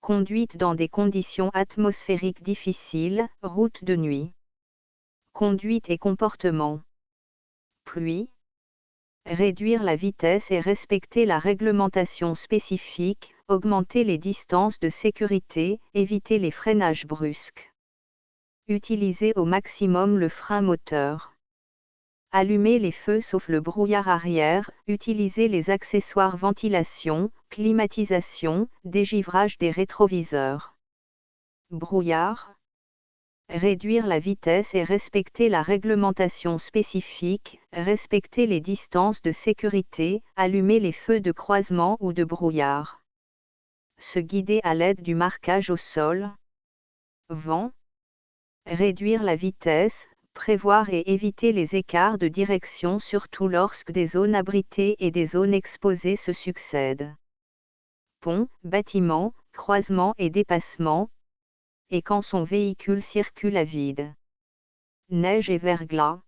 Conduite dans des conditions atmosphériques difficiles, route de nuit. Conduite et comportement. Pluie. Réduire la vitesse et respecter la réglementation spécifique, augmenter les distances de sécurité, éviter les freinages brusques. Utiliser au maximum le frein moteur. Allumer les feux sauf le brouillard arrière, utiliser les accessoires ventilation, climatisation, dégivrage des rétroviseurs. Brouillard. Réduire la vitesse et respecter la réglementation spécifique, respecter les distances de sécurité, allumer les feux de croisement ou de brouillard. Se guider à l'aide du marquage au sol. Vent. Réduire la vitesse, prévoir et éviter les écarts de direction surtout lorsque des zones abritées et des zones exposées se succèdent. Pont, bâtiment, croisement et dépassement. Et quand son véhicule circule à vide. Neige et verglas.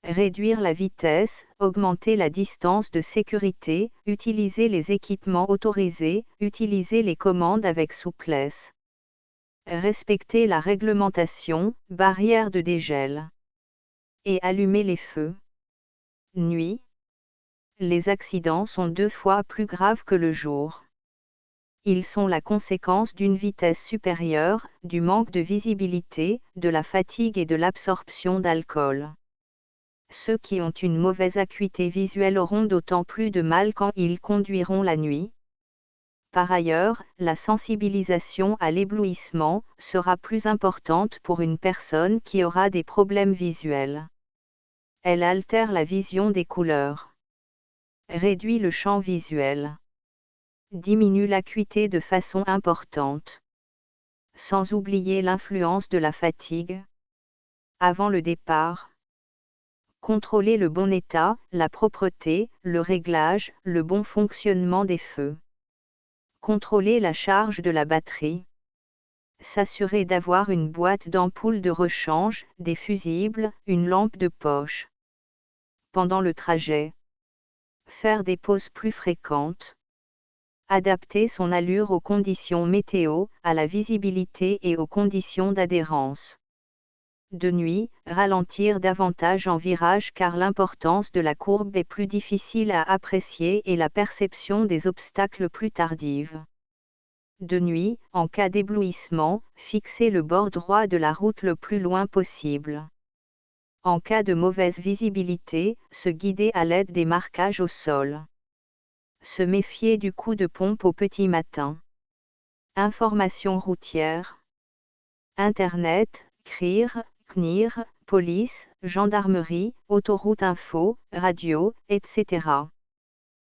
Réduire la vitesse, augmenter la distance de sécurité, utiliser les équipements autorisés, utiliser les commandes avec souplesse. Respecter la réglementation, barrière de dégel. Et allumer les feux. Nuit. Les accidents sont 2 fois plus graves que le jour. Ils sont la conséquence d'une vitesse supérieure, du manque de visibilité, de la fatigue et de l'absorption d'alcool. Ceux qui ont une mauvaise acuité visuelle auront d'autant plus de mal quand ils conduiront la nuit. Par ailleurs, la sensibilisation à l'éblouissement sera plus importante pour une personne qui aura des problèmes visuels. Elle altère la vision des couleurs. Réduit le champ visuel. Diminue l'acuité de façon importante. Sans oublier l'influence de la fatigue. Avant le départ. Contrôler le bon état, la propreté, le réglage, le bon fonctionnement des feux. Contrôler la charge de la batterie. S'assurer d'avoir une boîte d'ampoules de rechange, des fusibles, une lampe de poche. Pendant le trajet. Faire des pauses plus fréquentes. Adapter son allure aux conditions météo, à la visibilité et aux conditions d'adhérence. De nuit, ralentir davantage en virage car l'importance de la courbe est plus difficile à apprécier et la perception des obstacles plus tardive. De nuit, en cas d'éblouissement, fixer le bord droit de la route le plus loin possible. En cas de mauvaise visibilité, se guider à l'aide des marquages au sol. Se méfier du coup de pompe au petit matin. Informations routières. Internet, CRIR, CNIR, police, gendarmerie, autoroute info, radio, etc.